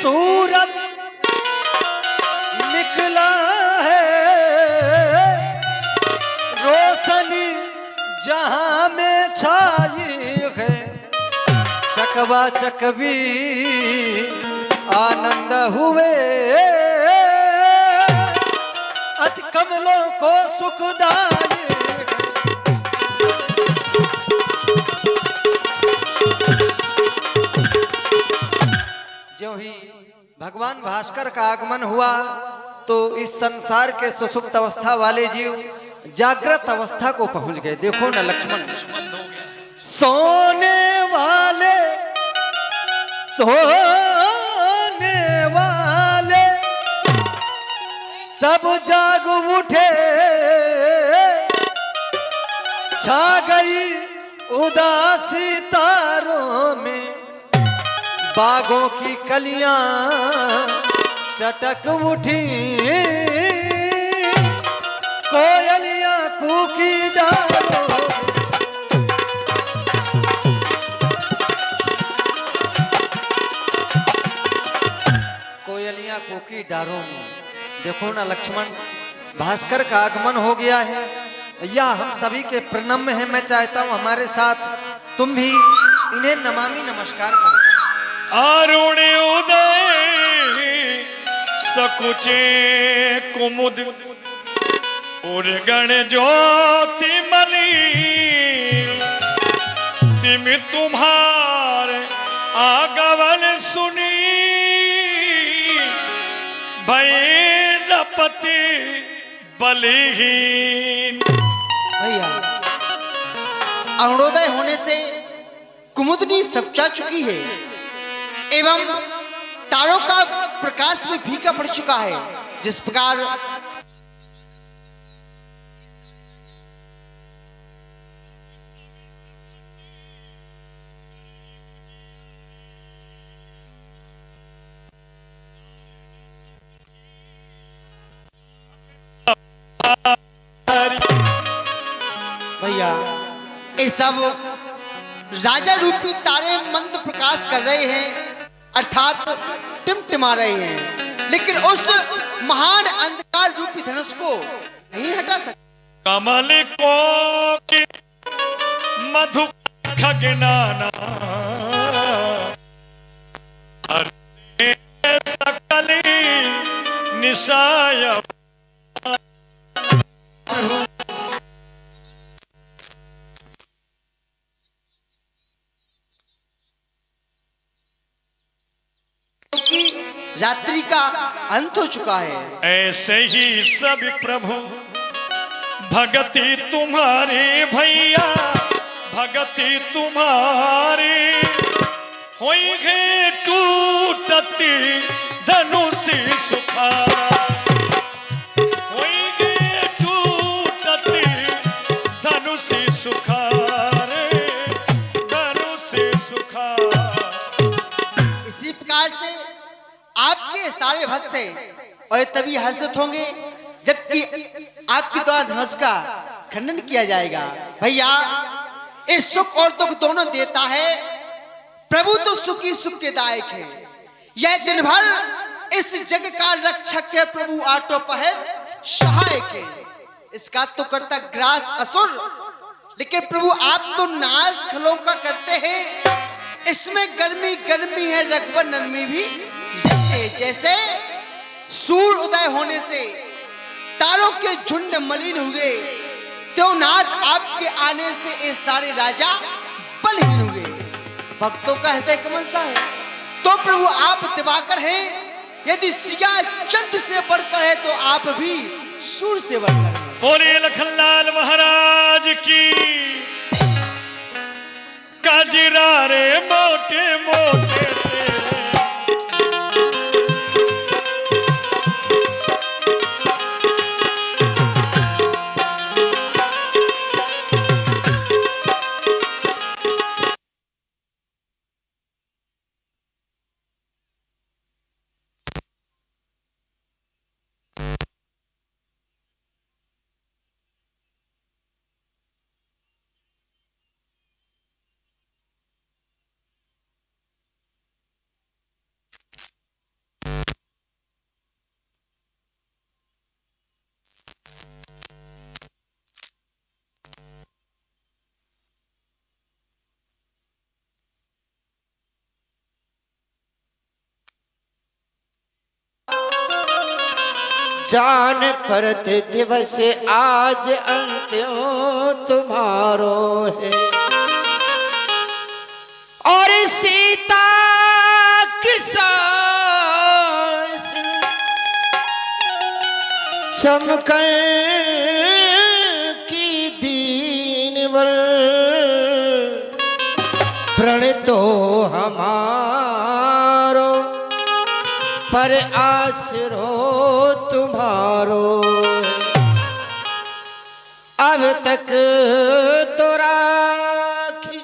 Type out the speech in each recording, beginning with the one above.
सूरज निकला है, रोशनी जहां में छाई है, चकवा चकवी आनंद हुए, अति कमलों को सुखदाई। ज्यों ही भगवान भास्कर का आगमन हुआ तो इस संसार के सुसुप्त अवस्था वाले जीव जागृत अवस्था को पहुंच गए। देखो ना लक्ष्मण, सोने वाले सब जाग उठे, छा गई उदासी तारों में, बागों की कलियां चटक उठी, कोयलियां कूकी डालों। कोयलियां कूकी डालों में। देखो ना लक्ष्मण, भास्कर का आगमन हो गया है। यह हम सभी के प्रणम्य है। मैं चाहता हूं हमारे साथ तुम भी इन्हें नमामि नमस्कार करो। अरुण उदय सकुचे कुमुद, उर्गण ज्योति मलिन, तिम तुम्हारे आगमन सुनी, भैरपति बलिहीन। भैया, अरुणोदय होने से कुमुदनी सकुचा चुकी है एवं तारों का प्रकाश भी फीका पड़ चुका है। जिस प्रकार भैया ये सब राजा रूपी तारे मंद प्रकाश कर रहे हैं, अर्थात टिमटिमा रहे हैं, लेकिन उस महान अंधकार रूपी धनुष को नहीं हटा सकते। कमल को की मधु खगनाना, हर से सकली निशाय, रात्रि का अंत हो चुका है। ऐसे ही सब प्रभु भगति तुम्हारी भैया, भगति तुम्हारी होई है टूटती धनुषी सुखारा, होई है टूटती धनुषी सुखारे, धनुषी सुखारा। इसी प्रकार से आपके सारे भक्त हैं और तभी हर्षित होंगे जबकि आपके द्वारा धनुष का खंडन किया जाएगा। भैया, इस सुख और दुख दोनों देता है प्रभु, तो सुखी सुख के दायक है। यह दिन भर इस जग का रक्षक है प्रभु, आठों पहर सहायक है। इसका तो करता ग्रास असुर, लेकिन प्रभु आप तो नाश खलों का करते हैं। इसमें गर्मी गर्मी है, रघुवर नरमी भी जैसे सूर्य उदय होने से तारों के झुंड मलिन हुए, त्यों नाथ आपके आने से ये सारे राजा बलहीन हुए। भक्तों का हृदय कमल सा है तो प्रभु आप दिवाकर हैं, यदि सिया चंद्र से बढ़कर है तो आप भी सूर्य से बढ़कर हैं। बोले लखनलाल महाराज की, काजरा रे मोटे मोटे जान परत दिवस आज अंत्यों तुम्हारो है। और सीता की सांस चमकन की दीनवर प्रण तो हमारो पर आसरो तुम्हारो। अब तक तो राखी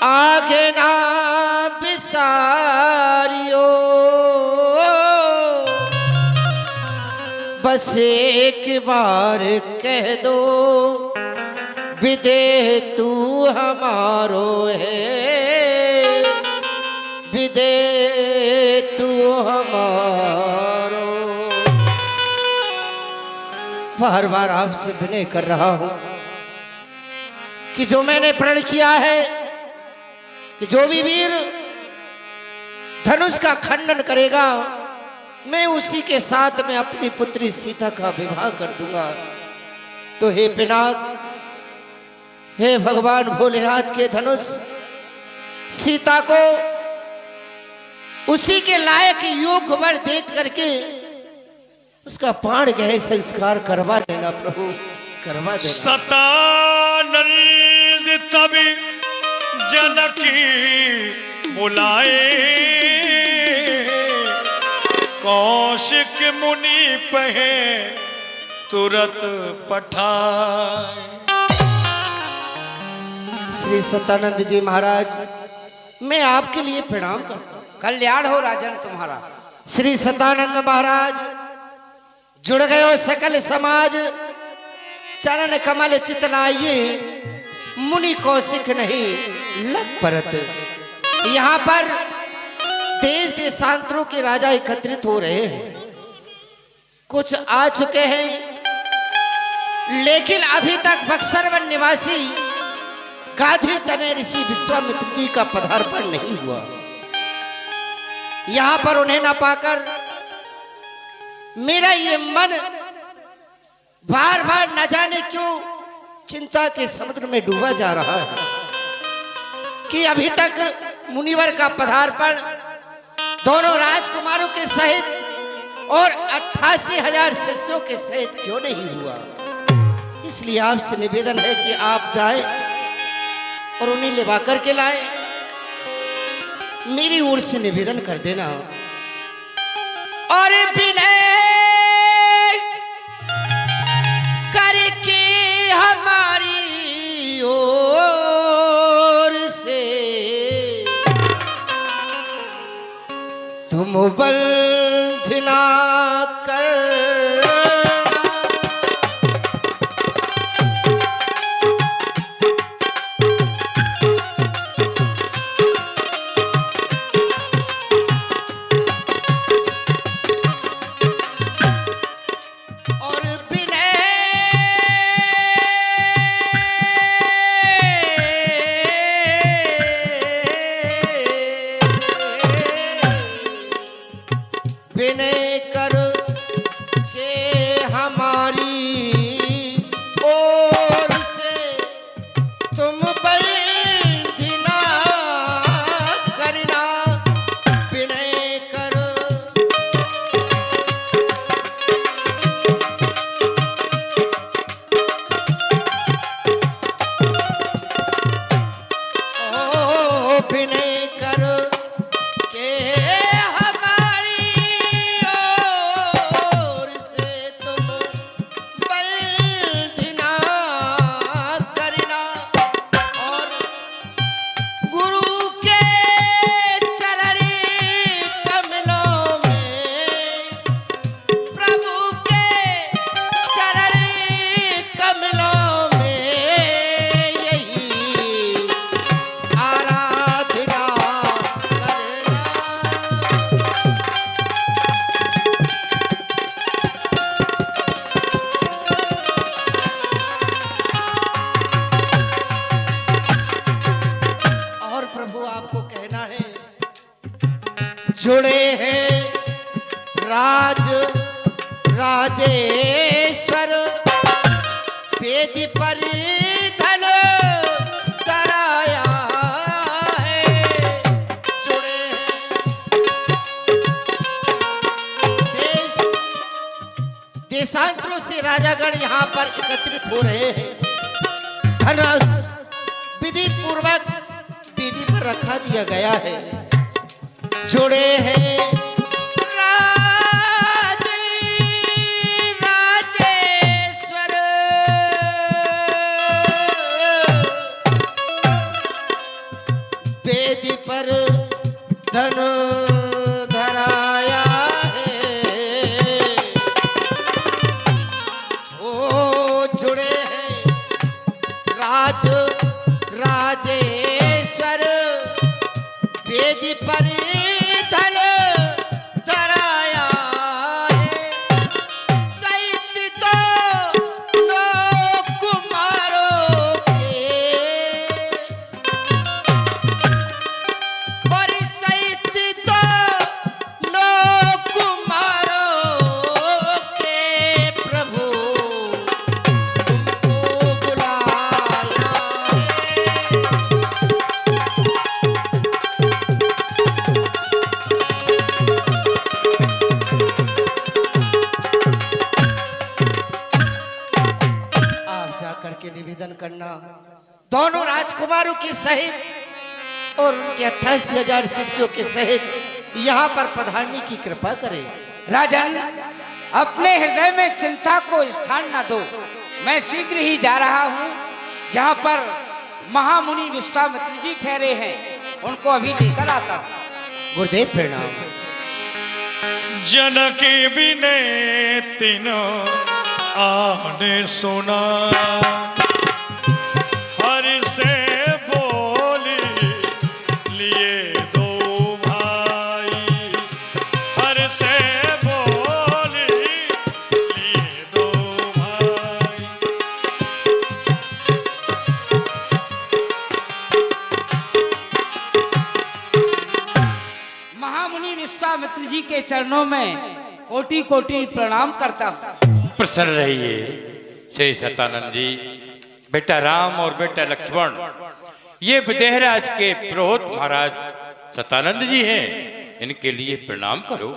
आगे ना बिसारियो, बस एक बार कह दो विदेह तू हमारो है, विदेह तू हमारो। बार बार आपसे विनय कर रहा हूं कि जो मैंने प्रण किया है कि जो भी वीर धनुष का खंडन करेगा मैं उसी के साथ में अपनी पुत्री सीता का विवाह कर दूंगा। तो हे पिनाक, हे भगवान भोलेनाथ के धनुष, सीता को उसी के लायक योग्य वर देख करके उसका प्राण गह संस्कार करवा देना प्रभु, करवा देना। सतानंद तभी जनकी बुलाए, कौशिक मुनि पहे तुरत पठाए। श्री सतानंद जी महाराज, मैं आपके लिए प्रणाम करता हूं। कल्याण हो राजन तुम्हारा। श्री सतानंद महाराज, जुड़ गयो सकल समाज, चरण कमल चितलाइए, मुनि कौशिक नहीं लग परत। यहाँ पर देश देशांतरों के राजा एकत्रित हो रहे हैं, कुछ आ चुके हैं, लेकिन अभी तक बक्सर वन निवासी गाधी तनय ऋषि विश्वामित्र जी का पदार्पण नहीं हुआ। यहां पर उन्हें न पाकर मेरा ये मन बार बार न जाने क्यों चिंता के समुद्र में डूबा जा रहा है कि अभी तक मुनिवर का पदार्पण दोनों राजकुमारों के सहित और 88,000 शिष्यों के सहित क्यों नहीं हुआ। इसलिए आपसे निवेदन है कि आप जाएं और उन्हें लिवा करके लाएं। मेरी ओर से निवेदन कर देना। और विनय करके हमारी ओर से तुम बंध ना कर। विनय कर के हमारी ओर से तुम बंध ना करना। विनय कर विनय कर के जुड़े हैं राज राजेश्वर वेदी पर धन तराया है, जुड़े हैं देशांतरों से राजागण यहाँ पर एकत्रित हो रहे हैं। धनुष विधि पूर्वक विधि पर रखा दिया गया है। जुड़े हैं राजेश्वर वेदी पर धन धराया है। ओ जुड़े हैं राजेश्वर वेदी पर धन धराया है। सहित तो नो कुमारों के और सहित तो नो कुमारों के प्रभु तुमको बुलाया। आप जाकर के निवेदन करना दोनों राजकुमारों के सहित और उनके 28,000 शिष्यों के सहित यहाँ पर पधारने की कृपा करें। राजन, अपने हृदय में चिंता को स्थान न दो। मैं शीघ्र ही जा रहा हूँ। यहाँ पर महामुनि विश्वामित्र जी ठहरे हैं, उनको अभी लेकर आता हूँ। गुरुदेव प्रणाम। जनक बिने तीनों आने सुना, हर से बोली लिए दो भाई, हर से बोली लिए दो भाई। महामुनि विश्वामित्र जी के चरणों में कोटि कोटि प्रणाम करता हूँ। प्रसन्न रहिए श्री सतानंद जी। बेटा राम और बेटा लक्ष्मण ये विदेहराज के पुरोहित महाराज सतानंद जी हैं, इनके लिए प्रणाम करो।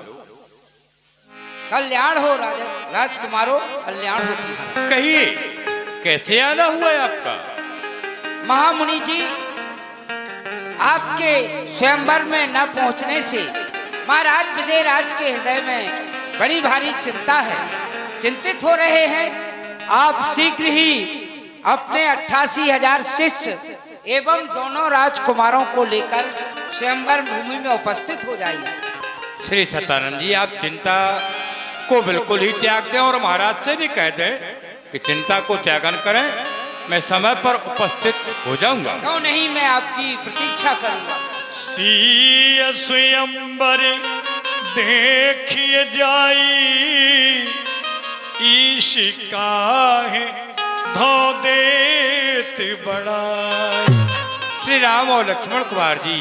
कल्याण हो राजकुमारों, कल्याण हो तुम्हारा। कहिए कैसे आना हुआ है आपका? महामुनि जी, आपके स्वयंवर में न पहुंचने से महाराज विदेहराज के हृदय में बड़ी भारी चिंता है, चिंतित हो रहे हैं। आप शीघ्र ही अपने 88,000 शिष्य एवं दोनों राजकुमारों को लेकर स्वयंवर भूमि में उपस्थित हो जाइए। श्री सतानंद जी, आप चिंता को बिल्कुल ही त्याग दें और महाराज से भी कह दें कि चिंता को त्यागन करें। मैं समय पर उपस्थित हो जाऊंगा। क्यों नहीं, मैं आपकी प्रतीक्षा करूंगा। सीय स्वयंवर देखिए जाई, ईश काहे धो देत बड़ाई। श्री राम और लक्ष्मण कुमार जी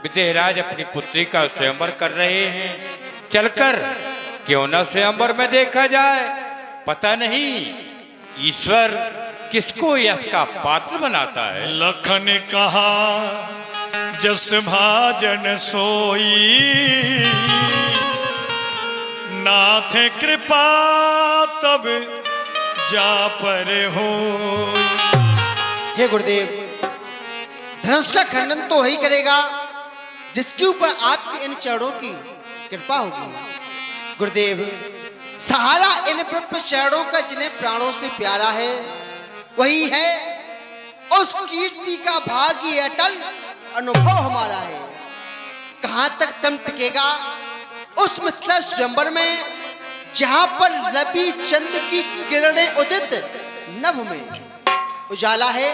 विदेहराज अपनी पुत्री का स्वयंवर कर रहे हैं। चलकर क्यों न स्वयंवर में देखा जाए। पता नहीं ईश्वर किसको यश का पात्र बनाता है। लखन कहा जस भाजन सोई, नाथ कृपा तब जा पर हो। हे गुरुदेव, धनुष का खंडन तो वही करेगा जिसके ऊपर आपके इन चरणों की कृपा होगी। गुरुदेव, सहारा इन प्रभु चरणों का जिन्हें प्राणों से प्यारा है वही है। उस कीर्ति का भाग्य अटल अनुभव हमारा है। कहां तक दम टिकेगा उस मिथिला स्वयंवर में जहां पर रवि चंद्र की किरणें उदित नभ में उजाला है,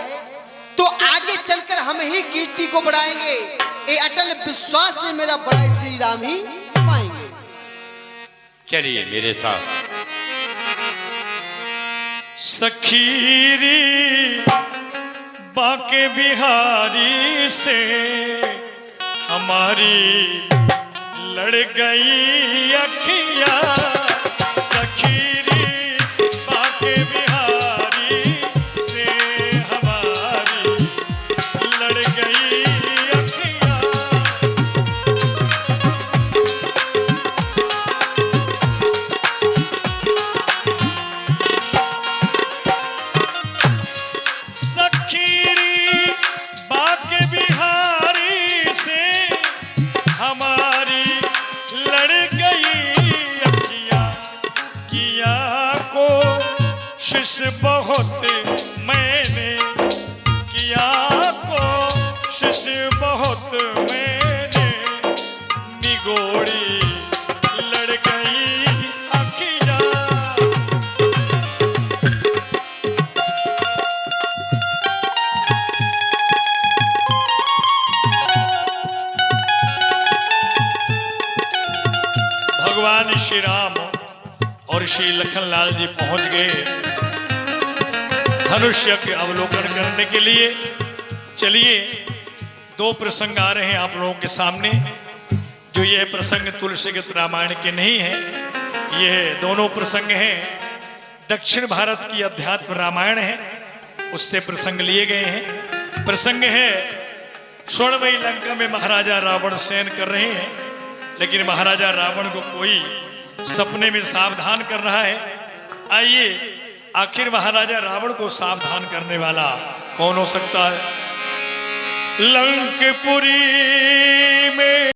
तो आगे चलकर हम ही कीर्ति को बढ़ाएंगे। ये अटल विश्वास से मेरा बड़ा श्री राम ही पाएंगे। चलिए मेरे साथ। सखीरी बाके बिहारी से हमारी लड़ गई अखियां, सखी बहुत मैंने किया, कोशिश बहुत मैंने, निगोड़ी लड़ गई अखियाँ। भगवान श्री राम और श्री लखनलाल जी पहुंच गए धनुष्य के अवलोकन करने के लिए। चलिए, दो प्रसंग आ रहे हैं आप लोगों के सामने, जो ये प्रसंग तुलसीगीत रामायण के नहीं है। ये दोनों प्रसंग हैं दक्षिण भारत की अध्यात्म रामायण है, उससे प्रसंग लिए गए हैं। प्रसंग है स्वर्णमयी लंका में महाराजा रावण शयन कर रहे हैं, लेकिन महाराजा रावण को कोई सपने में सावधान कर रहा है। आइए, आखिर महाराजा रावण को सावधान करने वाला कौन हो सकता है? लंकपुरी में